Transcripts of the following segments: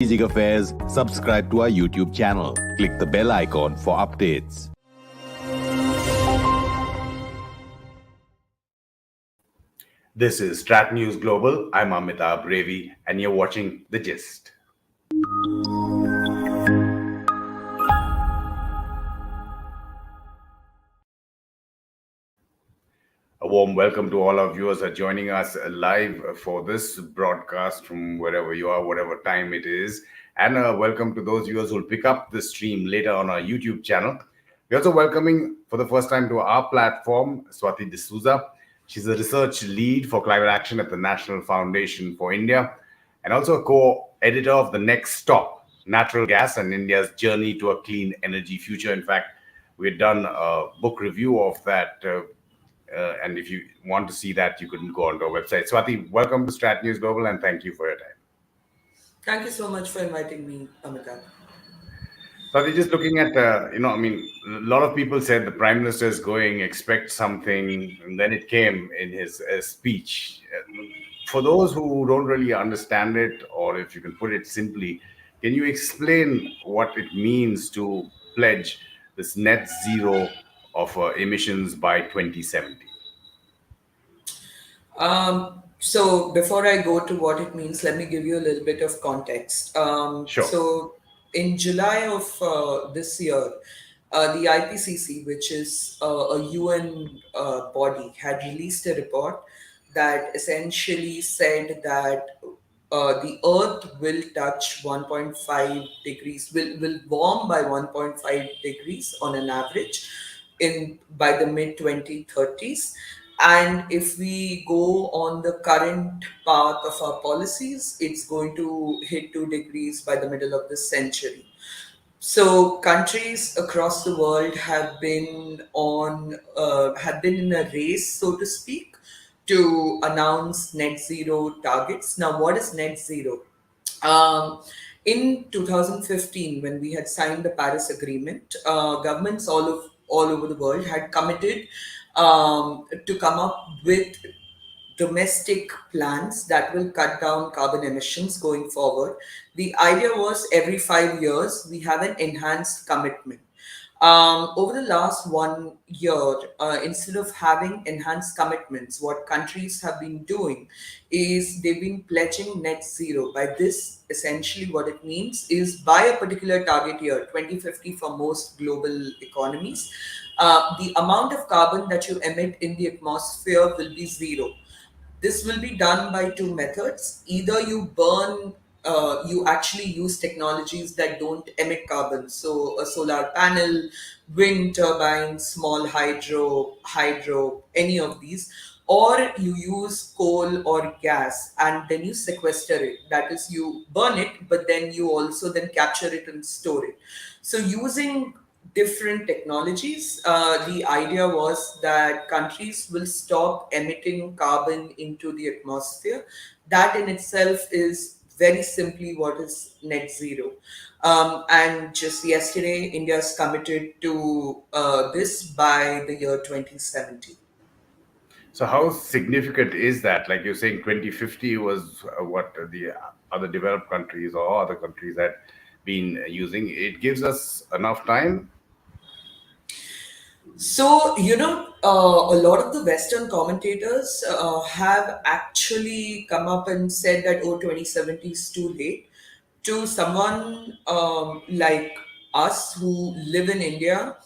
Strategic Affairs, subscribe to our YouTube channel. Click the bell icon for updates. This is StratNewsGlobal. I'm Amitabh, Revi, and you're watching The Gist. A warm welcome to all our viewers who are joining us live for this broadcast from wherever you are, whatever time it is. And welcome to those viewers who will pick up the stream later on our YouTube channel. We're also welcoming for the first time to our platform Swati D'souza. She's a research lead for climate action at the National Foundation for India and also a co-editor of The Next Stop, Natural Gas and India's Journey to a Clean Energy Future. In fact, we've done a book review of that. And if you want to see that, you can go onto our website. Swati, welcome to StratNewsGlobal and thank you for your time. Thank you so much for inviting me, Amitabh. Swati, just looking at, a lot of people said the Prime Minister is going, expect something, and then it came in his speech. For those who don't really understand it, or if you can put it simply, can you explain what it means to pledge this net zero of emissions by 2070? So before I go to what it means, let me give you a little bit of context. Sure. So in July of this year, the IPCC, which is a UN body, had released a report that essentially said that the Earth will touch 1.5 degrees, will warm by 1.5 degrees on an average by the mid 2030s. And if we go on the current path of our policies, it's going to hit 2 degrees by the middle of this century. So countries across the world have been in a race, so to speak, to announce net zero targets. Now, what is net zero? Um, in 2015, when we had signed the Paris Agreement, governments all over the world had committed to come up with domestic plans that will cut down carbon emissions going forward. The idea was every 5 years we have an enhanced commitment. Over the last 1 year, instead of having enhanced commitments, what countries have been doing is they've been pledging net zero. By this, essentially, what it means is by a particular target year, 2050 for most global economies, the amount of carbon that you emit in the atmosphere will be zero. This will be done by two methods. Either you actually use technologies that don't emit carbon. So a solar panel, wind turbine, small hydro, any of these. Or you use coal or gas and then you sequester it. That is, you burn it, but then you also then capture it and store it. So using different technologies. The idea was that countries will stop emitting carbon into the atmosphere. That in itself is very simply what is net zero. And just yesterday, India's committed to this by the year 2070. So how significant is that? Like you're saying, 2050 was what the other developed countries or other countries had been using. It gives us enough time. So, a lot of the Western commentators have actually come up and said that, 2070 is too late. To someone like us who live in India,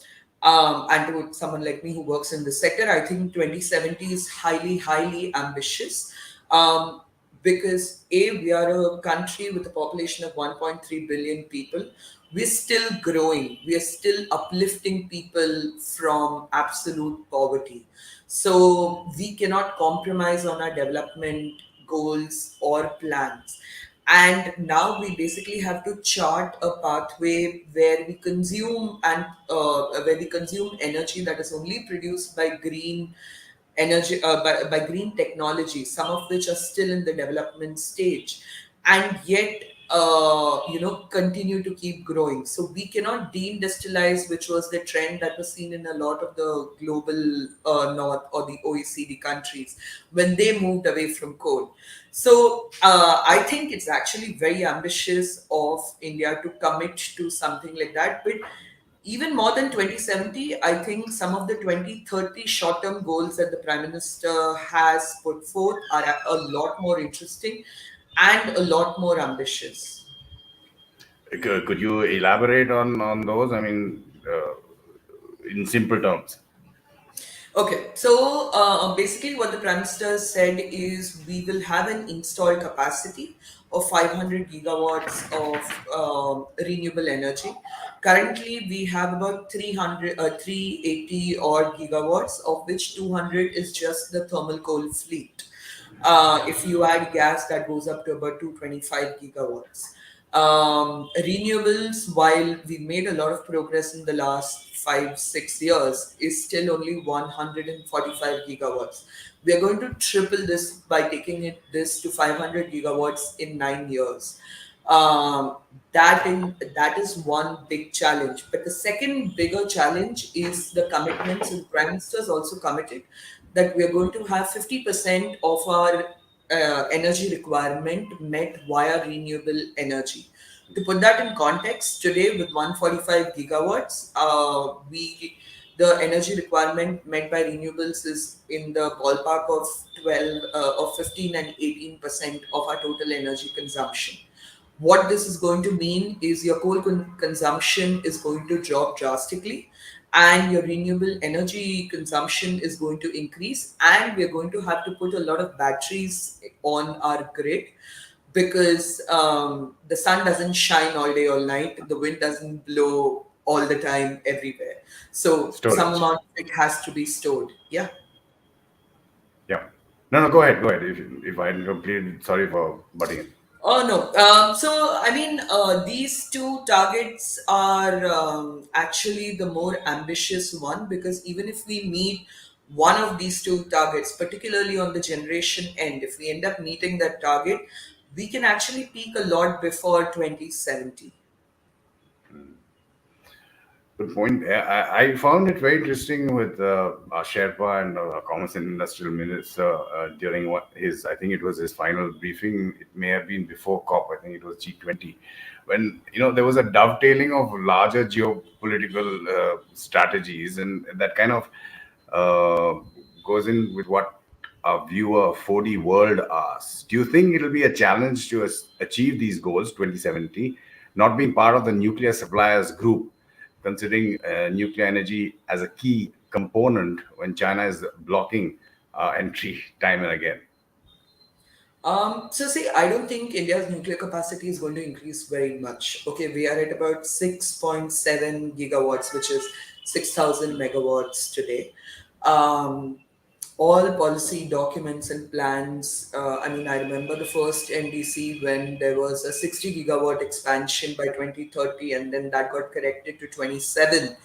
and to someone like me who works in the sector, I think 2070 is highly, highly ambitious. Um, because we are a country with a population of 1.3 billion people. We're still growing. We are still uplifting people from absolute poverty. So we cannot compromise on our development goals or plans. And now we basically have to chart a pathway where we consume energy that is only produced by green energy, by green technology, some of which are still in the development stage, and yet continue to keep growing. So we cannot deindustrialize, which was the trend that was seen in a lot of the global north or the OECD countries when they moved away from coal. So I think it's actually very ambitious of India to commit to something like that. But even more than 2070, I think some of the 2030 short-term goals that the Prime Minister has put forth are a lot more interesting and a lot more ambitious. Could you elaborate on those? I mean, in simple terms. Okay, so basically, what the Prime Minister said is we will have an installed capacity of 500 gigawatts of renewable energy. Currently, we have about 380 odd gigawatts, of which 200 is just the thermal coal fleet. If you add gas, that goes up to about 225 gigawatts. Renewables, while we made a lot of progress in the last 5, 6 years, is still only 145 gigawatts. We are going to triple this by taking this to 500 gigawatts in 9 years. Um, that is one big challenge. But the second bigger challenge is the commitments, and the Prime Minister is also committed that we are going to have 50% of our energy requirement met via renewable energy. To put that in context, today with 145 gigawatts, the energy requirement met by renewables is in the ballpark of 15 and 18% of our total energy consumption. What this is going to mean is your coal consumption is going to drop drastically, and your renewable energy consumption is going to increase, and we're going to have to put a lot of batteries on our grid because the sun doesn't shine all day, all night. The wind doesn't blow all the time everywhere. So some Storage. amount of it has to be stored. Yeah. Yeah. No, no, go ahead, go ahead. If I completed, sorry for butting in. Oh no. So I mean, these two targets are actually the more ambitious one, because even if we meet one of these two targets, particularly on the generation end, if we end up meeting that target, we can actually peak a lot before 2070. Good point. I found it very interesting with our Sherpa and Commerce and Industrial Minister during I think it was his final briefing. It may have been before COP. I think it was G20, when there was a dovetailing of larger geopolitical strategies, and that kind of uh, goes in with what our viewer 4D World asks. Do you think it'll be a challenge to achieve these goals 2070, not being part of the nuclear suppliers group, considering nuclear energy as a key component when China is blocking entry time and again? So see, I don't think India's nuclear capacity is going to increase very much. Okay, we are at about 6.7 gigawatts, which is 6,000 megawatts today. Um, all policy documents and plans. I mean, I remember the first NDC when there was a 60 gigawatt expansion by 2030, and then that got corrected to 27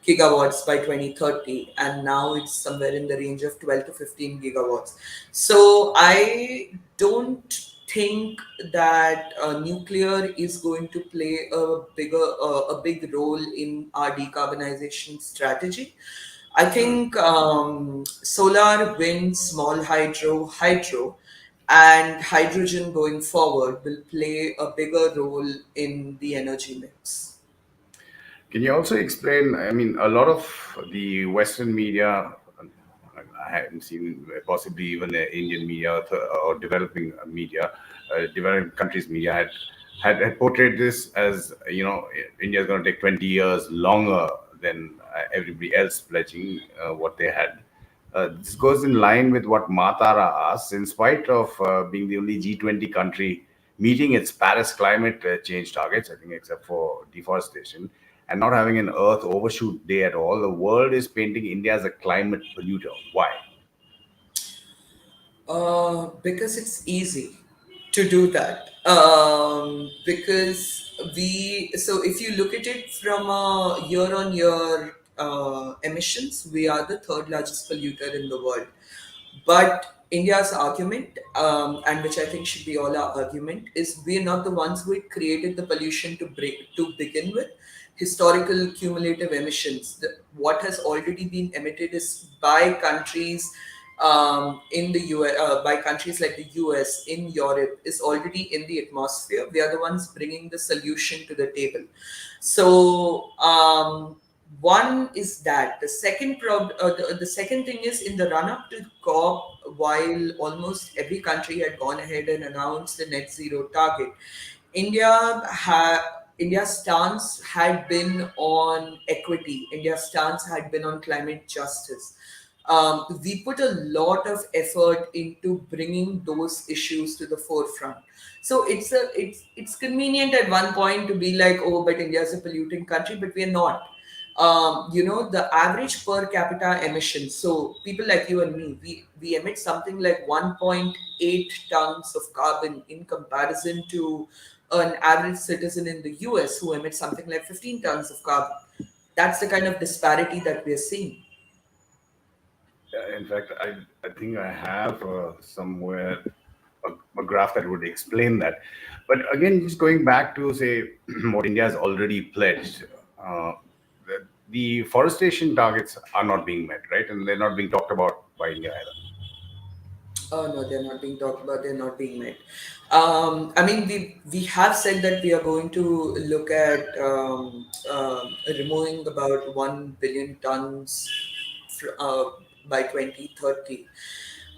gigawatts by 2030, and now it's somewhere in the range of 12 to 15 gigawatts. So I don't think that nuclear is going to play a big role in our decarbonization strategy. I think solar, wind, small hydro, and hydrogen going forward will play a bigger role in the energy mix. Can you also explain? I mean, a lot of the Western media, I haven't seen possibly even the Indian media or developing media, developing countries' media had portrayed this as India is going to take 20 years longer than everybody else pledging what they had. This goes in line with what Matara asks. In spite of being the only G20 country meeting its Paris climate change targets, I think except for deforestation, and not having an Earth overshoot day at all, the world is painting India as a climate polluter. Why? Because it's easy to do that. Because so if you look at it from a year on year emissions, we are the third largest polluter in the world. But India's argument, and which I think should be all our argument, is we're not the ones who had created the pollution to begin with. Historical cumulative emissions, what has already been emitted is by countries in the US, by countries like the US, in Europe, is already in the atmosphere. We are the ones bringing the solution to the table. So one is that the second thing is, in the run up to COP, while almost every country had gone ahead and announced the net zero target, India's stance had been on equity. India's stance had been on climate justice. We put a lot of effort into bringing those issues to the forefront. So it's convenient at one point to be like, oh, but India is a polluting country, but we are not. The average per capita emissions. So people like you and me, we emit something like 1.8 tons of carbon in comparison to an average citizen in the US who emits something like 15 tons of carbon. That's the kind of disparity that we're seeing. In fact, I think I have somewhere a graph that would explain that. But again, just going back to say what India has already pledged, the forestation targets are not being met, right? And they're not being talked about by India either. Oh no, they're not being talked about. They're not being met. I mean, we have said that we are going to look at removing about 1 billion tons by 2030.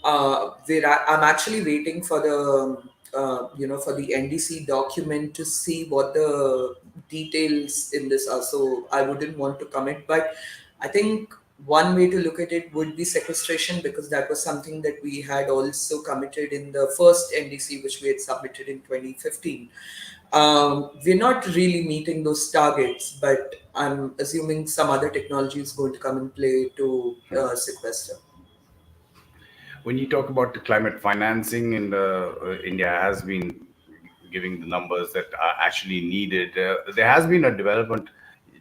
I'm actually waiting for the NDC document to see what the details in this are. So I wouldn't want to commit, but I think one way to look at it would be sequestration, because that was something that we had also committed in the first NDC, which we had submitted in 2015. We're not really meeting those targets, but I'm assuming some other technology is going to come in play to sequester. When you talk about the climate financing, and India has been giving the numbers that are actually needed, there has been a development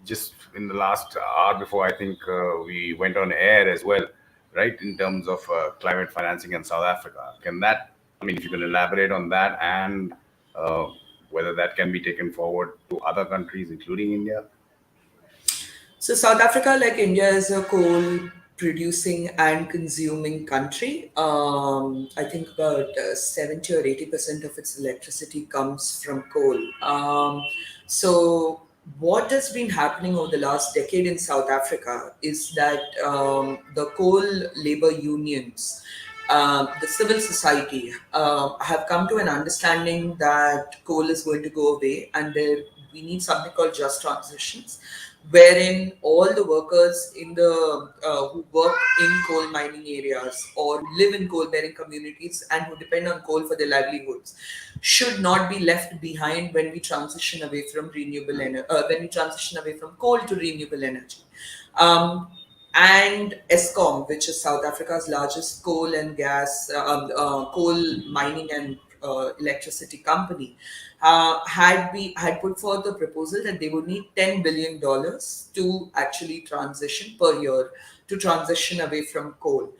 just in the last hour before I think we went on air as well, right? In terms of climate financing in South Africa, can that? I mean, if you can elaborate on that, and uh, whether that can be taken forward to other countries, including India. So South Africa, like India, is a coal producing and consuming country. I think about 70 or 80% of its electricity comes from coal. So what has been happening over the last decade in South Africa is that the coal labor unions, the civil society, have come to an understanding that coal is going to go away, and we need something called just transitions, wherein all the workers who work in coal mining areas or live in coal bearing communities and who depend on coal for their livelihoods should not be left behind when we transition away from when we transition away from coal to renewable energy. Um, and ESCOM, which is South Africa's largest coal mining and electricity company, had put forth a proposal that they would need $10 billion to actually transition per year to transition away from coal.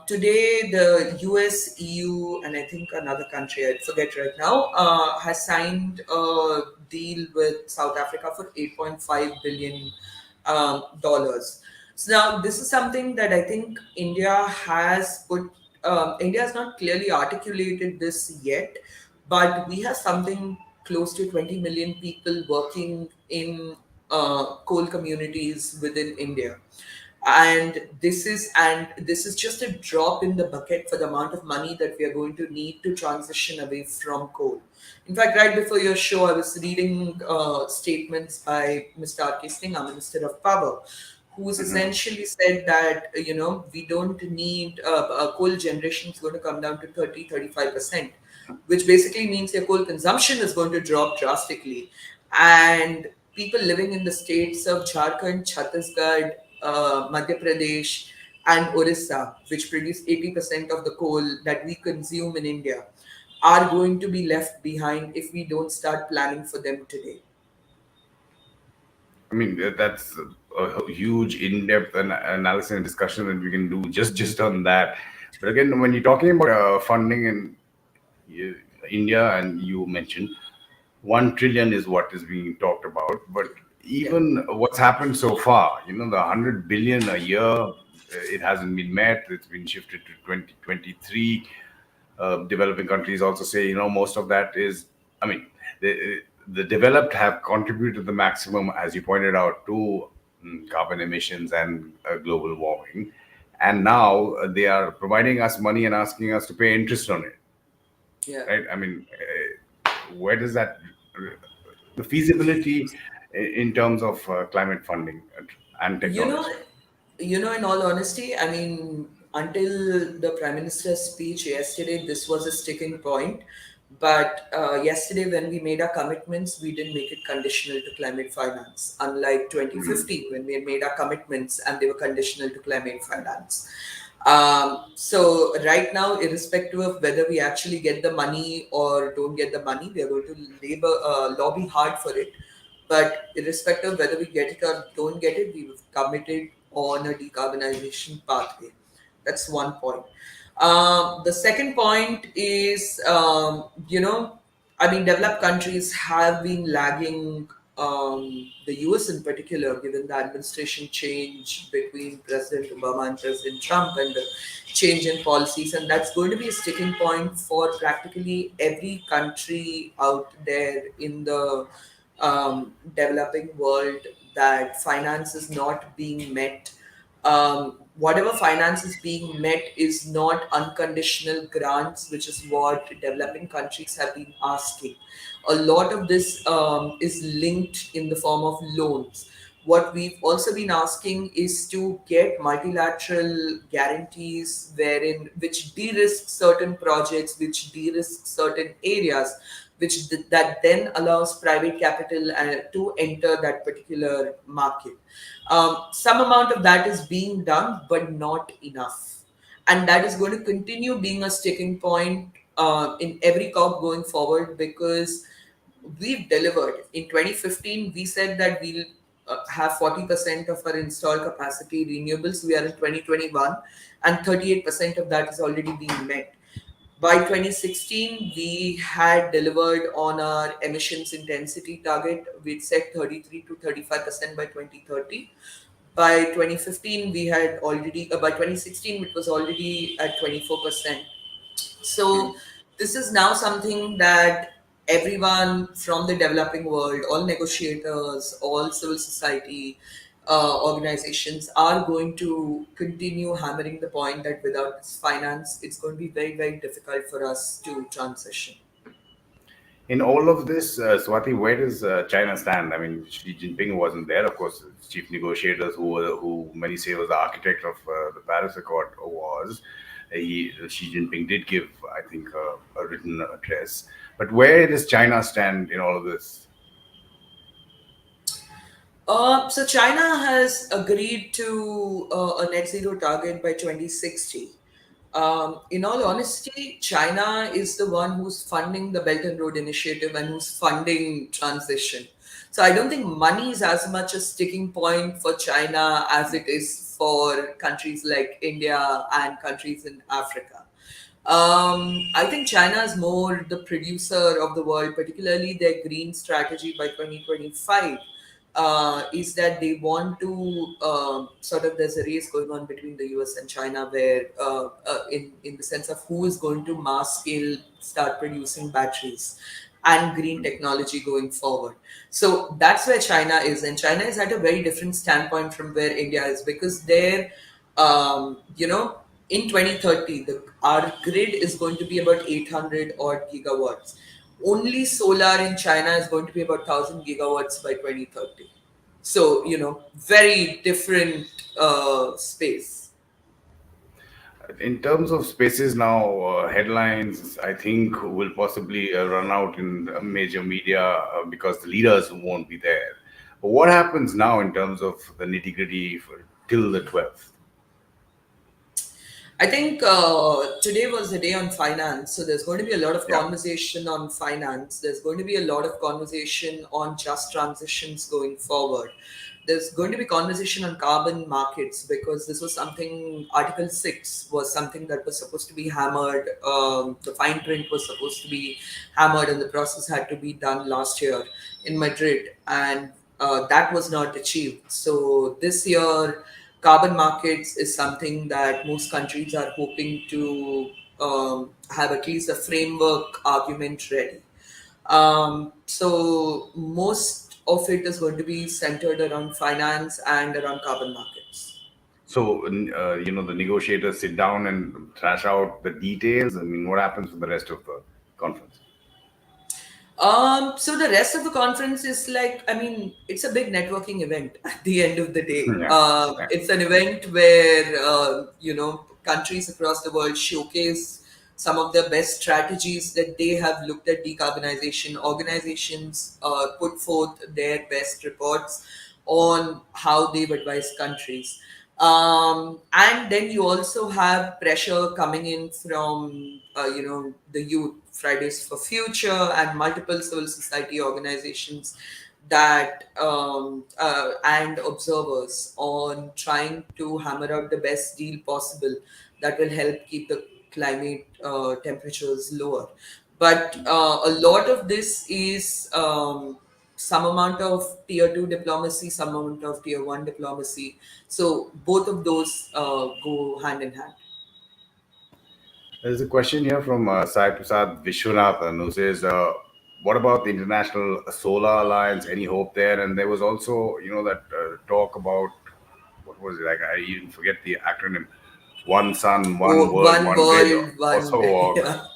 Today, the US, EU, and I think another country, I forget right now, has signed a deal with South Africa for $8.5 billion. So now this is something that I think India has put. India has not clearly articulated this yet, but we have something close to 20 million people working in coal communities within India. And this is just a drop in the bucket for the amount of money that we are going to need to transition away from coal. In fact, right before your show, I was reading statements by Mr. R.K. Singh, our Minister of Power, who's essentially said that we don't need coal generation is going to come down to 30-35%, which basically means your coal consumption is going to drop drastically. And people living in the states of Jharkhand, Chhattisgarh, Madhya Pradesh, and Orissa, which produce 80% of the coal that we consume in India, are going to be left behind if we don't start planning for them today. I mean, that's a huge in-depth analysis and discussion that we can do just on that. But again, when you're talking about funding in India, and you mentioned 1 trillion is what is being talked about, but Yeah. even what's happened so far, the 100 billion a year, it hasn't been met. It's been shifted to 2023. Developing countries also say, most of that is, I mean, the developed have contributed the maximum, as you pointed out, to carbon emissions and global warming. And now they are providing us money and asking us to pay interest on it, Yeah. right? I mean, where does that, the feasibility in terms of climate funding and You know, technology? in all honesty, I mean, until the Prime Minister's speech yesterday, this was a sticking point. But yesterday, when we made our commitments, we didn't make it conditional to climate finance, unlike Mm. 2015 when we made our commitments and they were conditional to climate finance. So right now, irrespective of whether we actually get the money or don't get the money, we are going to lobby hard for it. But irrespective of whether we get it or don't get it, we've committed on a decarbonization pathway. That's one point. The second point is, I mean, developed countries have been lagging, the US in particular, given the administration change between President Obama and President Trump and the change in policies. And that's going to be a sticking point for practically every country out there in the developing world, that finance is not being met. Whatever finance is being met is not unconditional grants, which is what developing countries have been asking. A lot of this is linked in the form of loans. What we've also been asking is to get multilateral guarantees wherein which de-risk certain projects, which de-risk certain areas, that then allows private capital to enter that particular market. Some amount of that is being done, but not enough. And that is going to continue being a sticking point in every COP going forward, because we've delivered. In 2015, we said that we'll have 40% of our installed capacity renewables. We are in 2021, and 38% of that is already being met. By 2016, we had delivered on our emissions intensity target. We'd set 33 to 35% by 2030. By 2015, we had already, by 2016, it was already at 24%. So this is now something that everyone from the developing world, all negotiators, all civil society organizations are going to continue hammering the point that without this finance, it's going to be very, very difficult for us to transition. In all of this, Swati, where does China stand? I mean, Xi Jinping wasn't there, of course. Chief negotiators, who many say was the architect of the Paris Accord, was. Xi Jinping did give, I think, a written address. But where does China stand in all of this? So China has agreed to a net zero target by 2060. In all honesty, China is the one who's funding the Belt and Road Initiative and who's funding transition. So I don't think money is as much a sticking point for China as it is for countries like India and countries in Africa. I think China is more the producer of the world, particularly their green strategy by 2025. Is that they want to sort of, there's a race going on between the US and China, where in the sense of who is going to mass scale start producing batteries and green technology going forward. So that's where China is, and China is at a very different standpoint from where India is, because they're in 2030, our grid is going to be about 800 odd gigawatts. Only solar in China is going to be about 1,000 gigawatts by 2030. So, very different space. In terms of spaces now, headlines, I think, will possibly run out in major media because the leaders won't be there. But what happens now in terms of the nitty gritty till the 12th? I think today was the day on finance. So there's going to be a lot of Yeah. conversation on finance. There's going to be a lot of conversation on just transitions going forward. There's going to be conversation on carbon markets, because this was something, Article 6 was something that was supposed to be hammered. The fine print was supposed to be hammered, and the process had to be done last year in Madrid. And that was not achieved. So this year, carbon markets is something that most countries are hoping to have at least a framework argument ready. So most of it is going to be centered around finance and around carbon markets. So, the negotiators sit down and thrash out the details. I mean, what happens with the rest of the conference? So the rest of the conference is like, I mean, it's a big networking event at the end of the day. Yeah. Yeah. It's an event where, countries across the world showcase some of the best strategies that they have looked at decarbonization. Organizations put forth their best reports on how they've advised countries. And then you also have pressure coming in from, the youth, Fridays for Future, and multiple civil society organizations that and observers on trying to hammer out the best deal possible that will help keep the climate temperatures lower. But a lot of this is some amount of tier 2 diplomacy, some amount of tier 1 diplomacy. So both of those go hand in hand. There's a question here from Sai Prasad Vishwanathan who says, "What about the International Solar Alliance? Any hope there?" And there was also, that talk about what was it? Like, I even forget the acronym. One sun, one Oh, world, one one grid, world, or one. so. Yeah.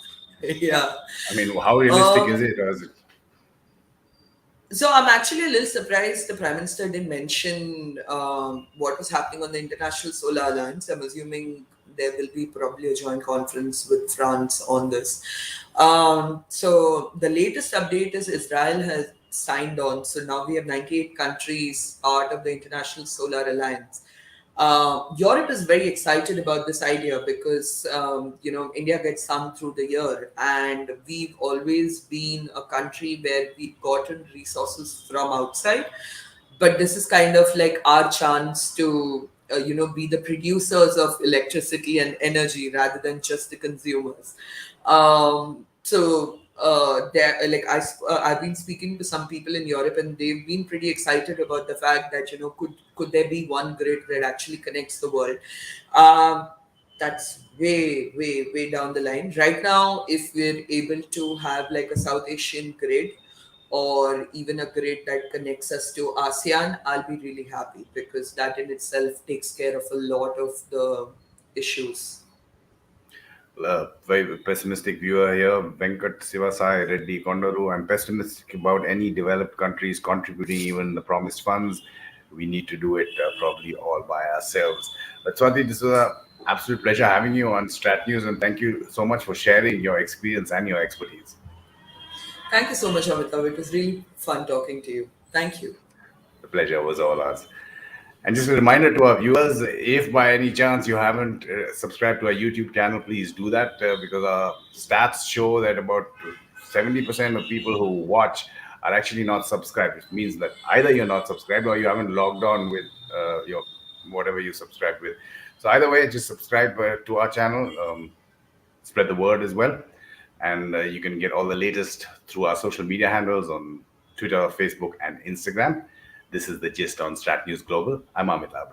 Yeah. I mean, how realistic is Um, it? Or is it? So I'm actually a little surprised the Prime Minister didn't mention what was happening on the International Solar Alliance. I'm assuming there will be probably a joint conference with France on this. So the latest update is Israel has signed on. So now we have 98 countries part of the International Solar Alliance. Europe is very excited about this idea because India gets some through the year, and we've always been a country where we've gotten resources from outside. But this is kind of like our chance to be the producers of electricity and energy rather than just the consumers. There, like I've been speaking to some people in Europe, and they've been pretty excited about the fact that could there be one grid that actually connects the world. Um, that's way down the line. Right now, if we're able to have like a South Asian grid or even a grid that connects us to ASEAN, I'll be really happy because that in itself takes care of a lot of the issues. Very pessimistic viewer here, Venkat Sivasai Reddy Kondaru. I'm pessimistic about any developed countries contributing even the promised funds. We need to do it probably all by ourselves. But Swati, this was an absolute pleasure having you on Strat News, and thank you so much for sharing your experience and your expertise. Thank you so much, Amitabh. It was really fun talking to you. Thank you. The pleasure was all ours. And just a reminder to our viewers, if by any chance you haven't subscribed to our YouTube channel, please do that because our stats show that about 70% of people who watch are actually not subscribed. It means that either you're not subscribed or you haven't logged on with your whatever you subscribe with. So either way, just subscribe to our channel, spread the word as well. And you can get all the latest through our social media handles on Twitter, Facebook, and Instagram. This is the gist on Strat News Global. I'm Amitabh.